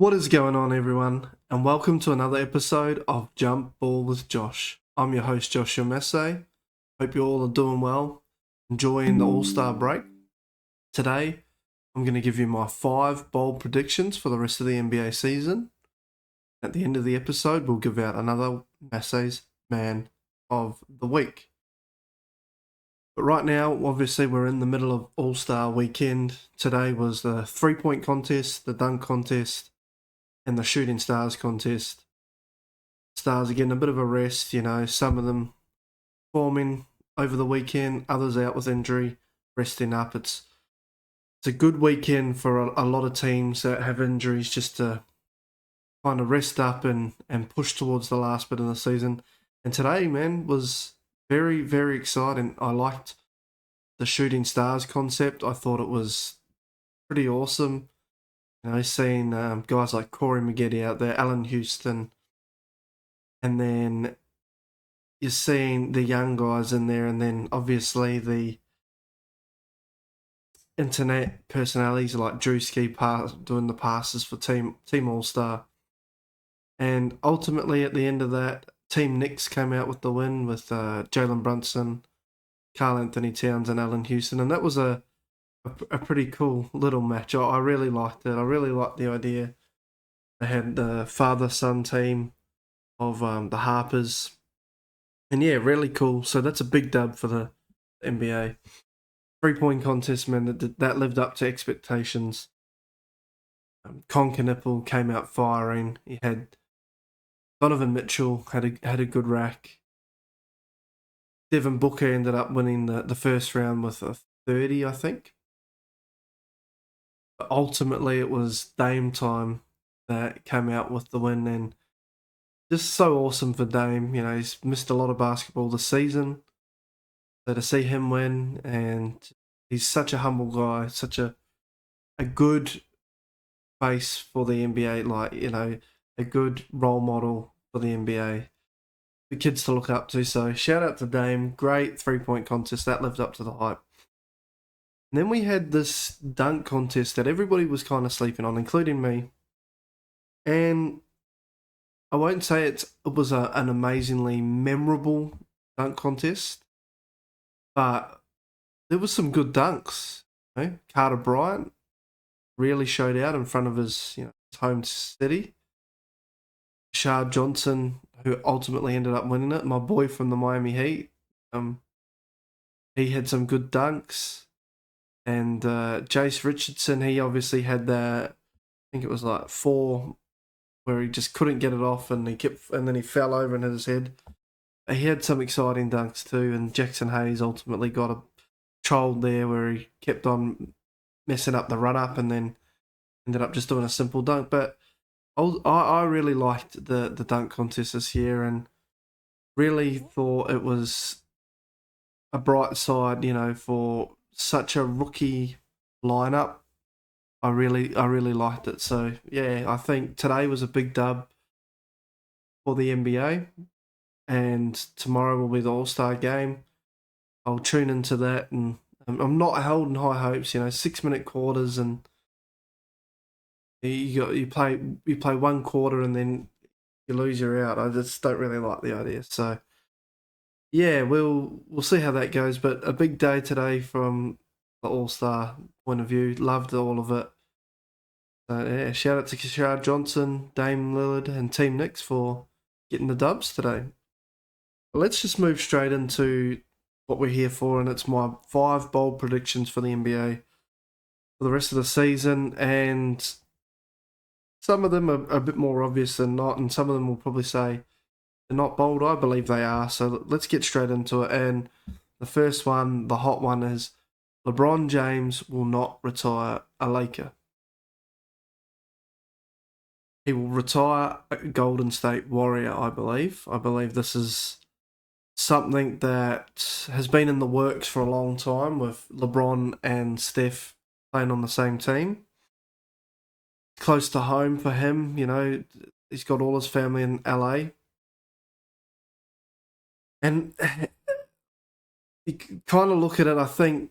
What is going on, everyone, and welcome to another episode of Jump Ball with Josh. I'm your host, Joshua Messe. Hope you all are doing well, enjoying the All-Star break. Today, I'm going to give you my 5 bold predictions for the rest of the NBA season. At the end of the episode, we'll give out another Messe's Man of the Week. But right now, obviously, we're in the middle of All-Star weekend. Today was the 3-point contest, the dunk contest, and the Shooting Stars contest. Stars are getting a bit of a rest, some of them forming over the weekend, others out with injury, resting up. It's a good weekend for a lot of teams that have injuries just to kind of rest up and push towards the last bit of the season. And today, man, was very, very exciting. I liked the Shooting Stars concept. I thought it was pretty awesome. Seeing guys like Corey Maggette out there, Allen Houston, and then you're seeing the young guys in there, and then obviously the internet personalities like Drewski doing the passes for Team All Star. And ultimately, at the end of that, Team Knicks came out with the win with Jalen Brunson, Karl Anthony Towns, and Allen Houston, and that was a pretty cool little match. I really liked it. I really liked the idea. They had the father-son team of the Harpers. And yeah, really cool. So that's a big dub for the NBA. 3-point contest, man, that lived up to expectations. Con Knipple came out firing. He had Donovan Mitchell had a good rack. Devin Booker ended up winning the first round with a 30, I think. But ultimately, it was Dame time that came out with the win, and just so awesome for Dame. He's missed a lot of basketball this season. So to see him win, and he's such a humble guy, such a good face for the NBA, a good role model for the NBA. The kids to look up to. So shout out to Dame. Great 3-point contest. That lived up to the hype. And then we had this dunk contest that everybody was kind of sleeping on, including me. And I won't say it was an amazingly memorable dunk contest, but there was some good dunks. Carter Bryant really showed out in front of his home city. Shard Johnson, who ultimately ended up winning it, my boy from the Miami Heat. He had some good dunks. And Jace Richardson, he obviously had that, I think it was like 4 where he just couldn't get it off, and then he fell over and hit his head. He had some exciting dunks too, and Jackson Hayes ultimately got a child there where he kept on messing up the run up and then ended up just doing a simple dunk. But I really liked the dunk contest this year, and really thought it was a bright side, for such a rookie lineup. I really liked it. So yeah, I think today was a big dub for the NBA, and tomorrow will be the All-Star game. I'll tune into that, and I'm not holding high hopes. 6-minute quarters, and you play one quarter and then you lose, you're out. I just don't really like the idea. So yeah, we'll see how that goes. But a big day today from the All-Star point of view. Loved all of it. So yeah, shout out to Shard Johnson, Dame Lillard, and Team Knicks for getting the dubs today. Let's just move straight into what we're here for, and it's my 5 bold predictions for the NBA for the rest of the season. And some of them are a bit more obvious than not, and some of them will probably say they're not bold. I believe they are. So let's get straight into it. And the first one, the hot one, is LeBron James will not retire a Laker. He will retire a Golden State Warrior, I believe. I believe this is something that has been in the works for a long time, with LeBron and Steph playing on the same team. Close to home for him, he's got all his family in LA. And you kind of look at it, I think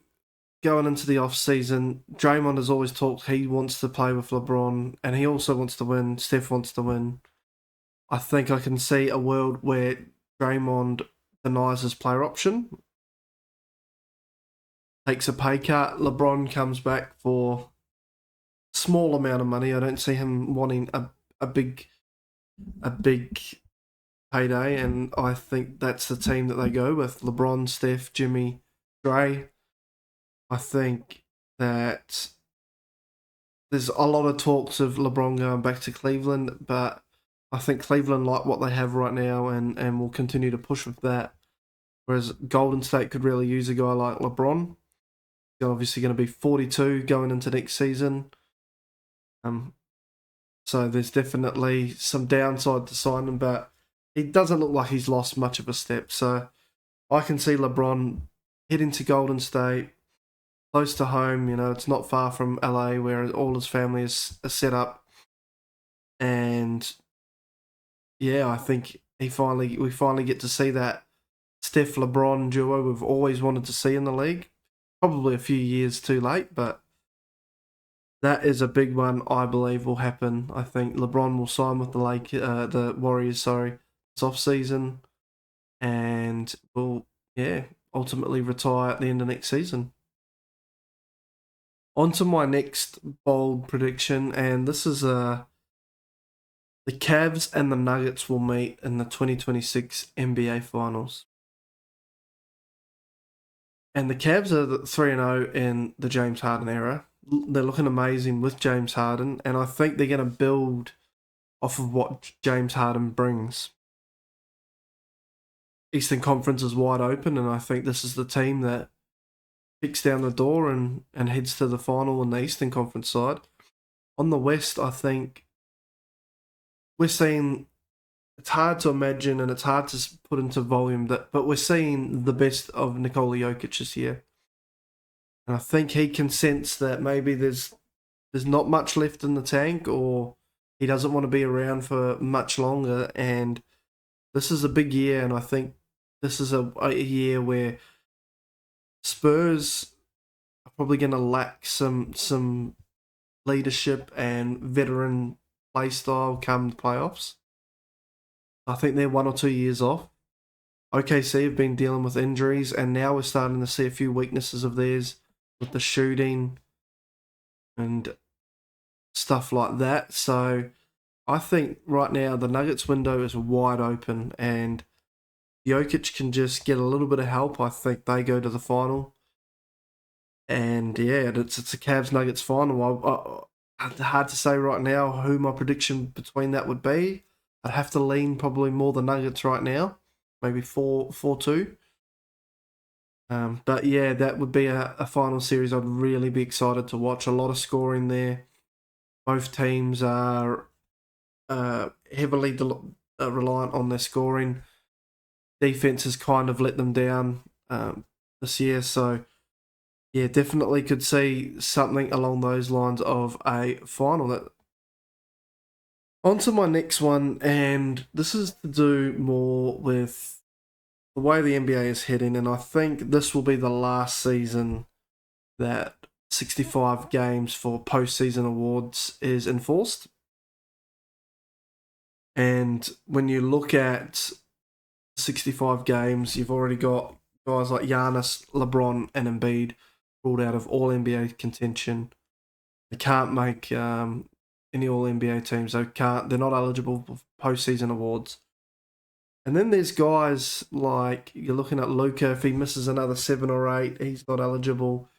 going into the off season, Draymond has always talked he wants to play with LeBron, and he also wants to win. Steph wants to win. I think I can see a world where Draymond denies his player option, takes a pay cut. LeBron comes back for small amount of money. I don't see him wanting a big payday, and I think that's the team that they go with: LeBron, Steph, Jimmy, Dre. I think that there's a lot of talks of LeBron going back to Cleveland, but I think Cleveland like what they have right now and will continue to push with that. Whereas Golden State could really use a guy like LeBron. He's obviously going to be 42 going into next season. So there's definitely some downside to sign him, but he doesn't look like he's lost much of a step. So I can see LeBron heading to Golden State, close to home. You know, it's not far from LA where all his family is set up. And yeah, I think we finally get to see that Steph LeBron duo we've always wanted to see in the league. Probably a few years too late, but that is a big one. I believe will happen. I think LeBron will sign with the Warriors. This off season, and will ultimately retire at the end of next season. On to my next bold prediction, and this is the Cavs and the Nuggets will meet in the 2026 NBA Finals. And the Cavs are 3-0 in the James Harden era. They're looking amazing with James Harden, and I think they're going to build off of what James Harden brings. Eastern Conference is wide open, and I think this is the team that kicks down the door and heads to the final on the Eastern Conference side. On the West, I think we're seeing, it's hard to imagine and it's hard to put into volume, but we're seeing the best of Nikola Jokic this year. And I think he can sense that maybe there's not much left in the tank, or he doesn't want to be around for much longer. And this is a big year, and I think this is a year where Spurs are probably going to lack some leadership and veteran play style come the playoffs. I think they're 1 or 2 years off. OKC have been dealing with injuries, and now we're starting to see a few weaknesses of theirs with the shooting and stuff like that. So I think right now the Nuggets window is wide open, and Jokic can just get a little bit of help. I think they go to the final. And yeah, it's a Cavs Nuggets final. Hard to say right now who my prediction between that would be. I'd have to lean probably more the Nuggets right now, maybe 4-2. But yeah, that would be a final series I'd really be excited to watch. A lot of scoring there. Both teams are heavily reliant on their scoring. Defense has kind of let them down this year, so yeah, definitely could see something along those lines of a final. On to my next one, and this is to do more with the way the NBA is heading, and I think this will be the last season that 65 games for postseason awards is enforced. And when you look at 65 games, you've already got guys like Giannis, LeBron, and Embiid ruled out of all NBA contention. They can't make any all NBA teams. They're not eligible for postseason awards. And then there's guys like, you're looking at Luka, if he misses another 7 or 8, he's not eligible.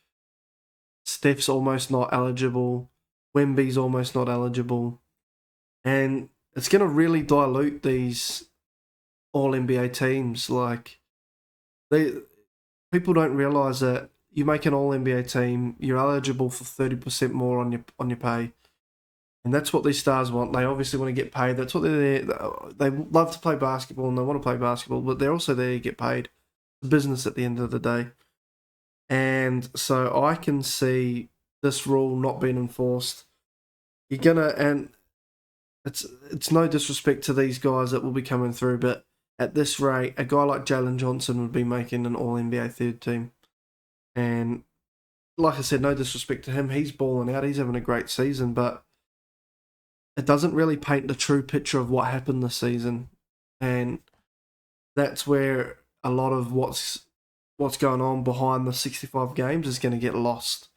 Steph's almost not eligible. Wemby's almost not eligible. And it's going to really dilute these all NBA teams. Like, people don't realise that you make an all NBA team, you're eligible for 30% more on your pay. And that's what these stars want. They obviously want to get paid. That's what they're there. They love to play basketball and they want to play basketball, but they're also there to get paid. It's business at the end of the day. And so I can see this rule not being enforced. And it's no disrespect to these guys that will be coming through, but at this rate, a guy like Jalen Johnson would be making an All-NBA third team. And like I said, no disrespect to him, he's balling out, he's having a great season, but it doesn't really paint the true picture of what happened this season. And that's where a lot of what's going on behind the 65 games is going to get lost.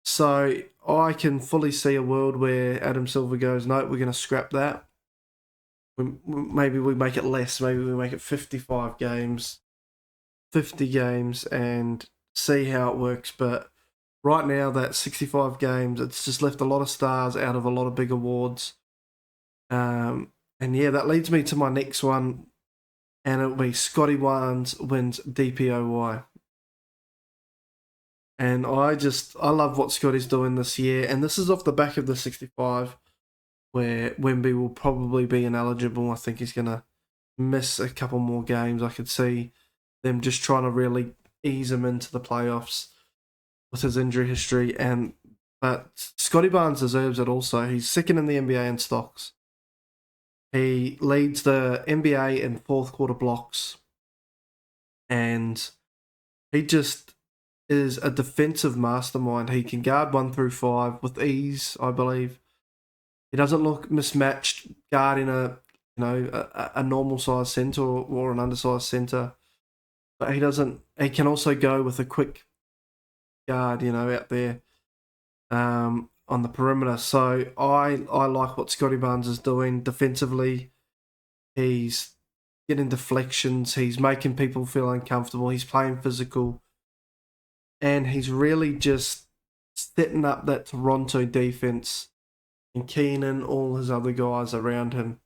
So I can fully see a world where Adam Silver goes, no, we're going to scrap that. Maybe we make it less. Maybe we make it 55 games, 50 games, and see how it works. But right now, that 65 games, it's just left a lot of stars out of a lot of big awards. And yeah, that leads me to my next one, and it'll be Scotty Barnes wins DPOY. And I love what Scotty's doing this year, and this is off the back of the 65, where Wemby will probably be ineligible. I think he's going to miss a couple more games. I could see them just trying to really ease him into the playoffs with his injury history. But Scotty Barnes deserves it also. He's second in the NBA in stocks. He leads the NBA in fourth quarter blocks. And he just is a defensive mastermind. He can guard 1 through 5 with ease, I believe. He doesn't look mismatched guarding a normal size center or an undersized center. But he can also go with a quick guard, out there on the perimeter. So I like what Scotty Barnes is doing defensively. He's getting deflections. He's making people feel uncomfortable. He's playing physical. And he's really just setting up that Toronto defense and Keenan, all his other guys around him.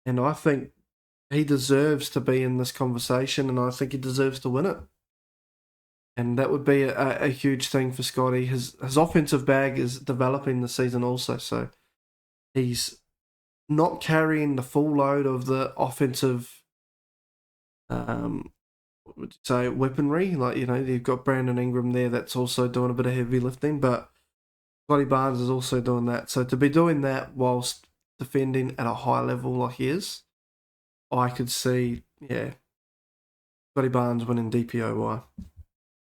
And I think he deserves to be in this conversation, and I think he deserves to win it. And that would be a huge thing for Scotty. His offensive bag is developing this season also, so he's not carrying the full load of the offensive, weaponry. Like, you've got Brandon Ingram there that's also doing a bit of heavy lifting, but Scotty Barnes is also doing that. So to be doing that whilst defending at a high level like he is, I could see, Scotty Barnes winning DPOY.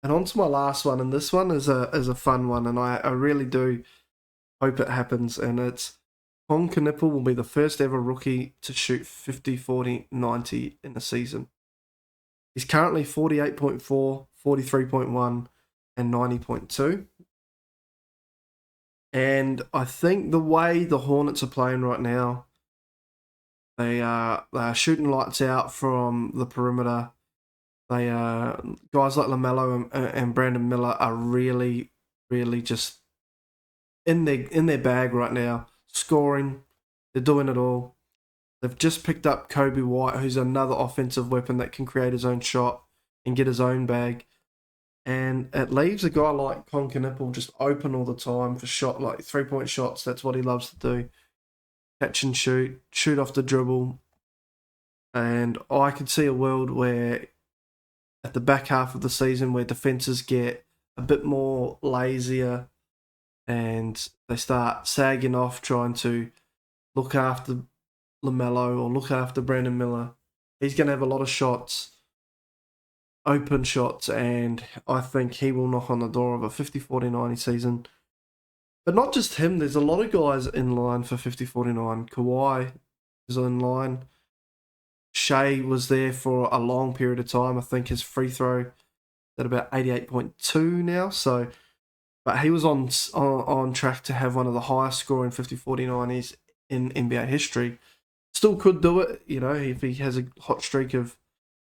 And on to my last one, and this one is a fun one, and I really do hope it happens, and it's Con Knipple will be the first ever rookie to shoot 50, 40, 90 in a season. He's currently 48.4, 43.1, and 90.2. And I think the way the Hornets are playing right now, they are shooting lights out from the perimeter. They guys like LaMelo and Brandon Miller are really, really just in their bag right now, scoring. They're doing it all. They've just picked up Kobe White, who's another offensive weapon that can create his own shot and get his own bag. And it leaves a guy like Con Knipple just open all the time for like 3-point shots. That's what he loves to do. Catch and shoot off the dribble. And I could see a world where at the back half of the season where defenses get a bit more lazier and they start sagging off trying to look after LaMelo or look after Brandon Miller. He's going to have a lot of shots, open shots, and I think he will knock on the door of a 50, 40, 90 season. But not just him, there's a lot of guys in line for 50, 49. Kawhi is in line. Shea was there for a long period of time. I think his free throw at about 88.2 now. So, but he was on track to have one of the highest scoring 50, 40, 90s in NBA history. Still could do it, if he has a hot streak of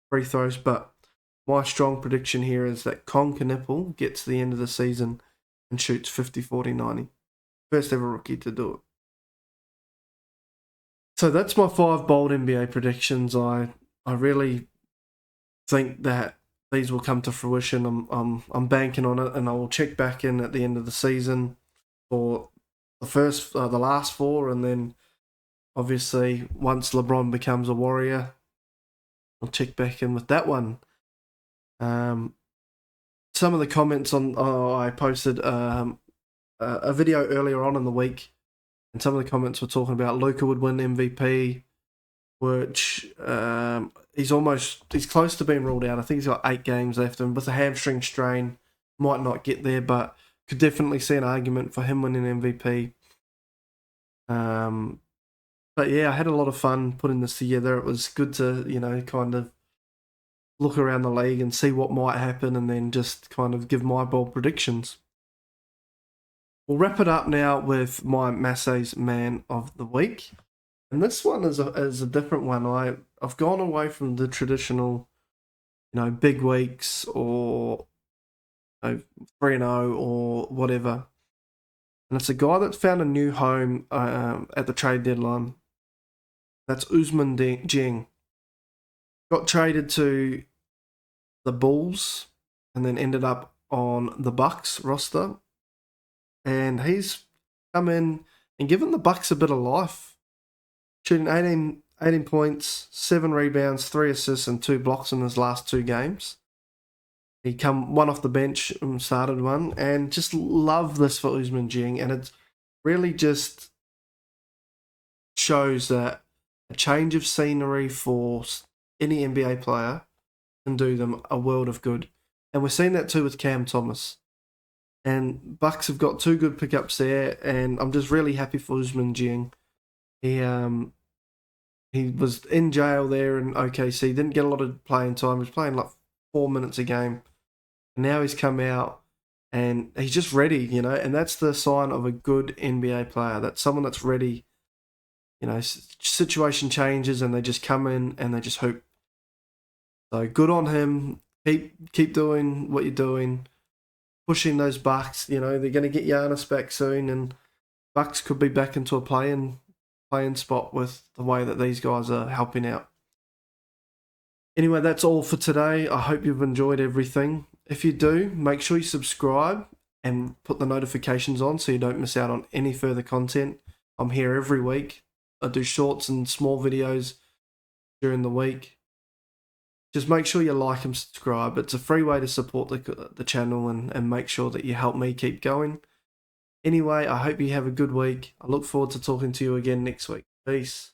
free throws. But my strong prediction here is that Con Knipple gets to the end of the season and shoots 50, 40, 90. First ever rookie to do it. So that's my 5 bold NBA predictions. I really think that these will come to fruition. I'm banking on it, and I will check back in at the end of the season for the last 4, and then obviously once LeBron becomes a Warrior, I'll check back in with that one. Some of the comments I posted a video earlier on in the week, and some of the comments were talking about Luka would win MVP, which he's close to being ruled out. I think he's got 8 games left, and with a hamstring strain, might not get there, but could definitely see an argument for him winning MVP. But yeah, I had a lot of fun putting this together. It was good to, kind of look around the league and see what might happen and then just kind of give my bold predictions. We'll wrap it up now with my Massey's Man of the Week. And this one is a different one. I've gone away from the traditional, big weeks or 3-0 or whatever. And it's a guy that's found a new home at the trade deadline. That's Ousmane Dieng. Got traded to the Bulls and then ended up on the Bucks roster. And he's come in and given the Bucks a bit of life. Shooting 18 points, 7 rebounds, 3 assists and 2 blocks in his last 2 games. He come one off the bench and started one, and just love this for Ousmane Dieng, and it really just shows that a change of scenery for any NBA player can do them a world of good. And we're seeing that too with Cam Thomas. And Bucks have got 2 good pickups there, and I'm just really happy for Ousmane Dieng. He was in jail there in OKC, didn't get a lot of playing time. He was playing like 4 minutes a game. And now he's come out and he's just ready, and that's the sign of a good NBA player. That's someone that's ready. Situation changes and they just come in and they just hoop. So good on him. Keep doing what you're doing. Pushing those Bucks, they're going to get Giannis back soon, and Bucks could be back into a playing spot with the way that these guys are helping out. Anyway, that's all for today. I hope you've enjoyed everything. If you do, make sure you subscribe and put the notifications on so you don't miss out on any further content. I'm here every week. I do shorts and small videos during the week. Just make sure you like and subscribe. It's a free way to support the channel and make sure that you help me keep going. Anyway, I hope you have a good week. I look forward to talking to you again next week. Peace.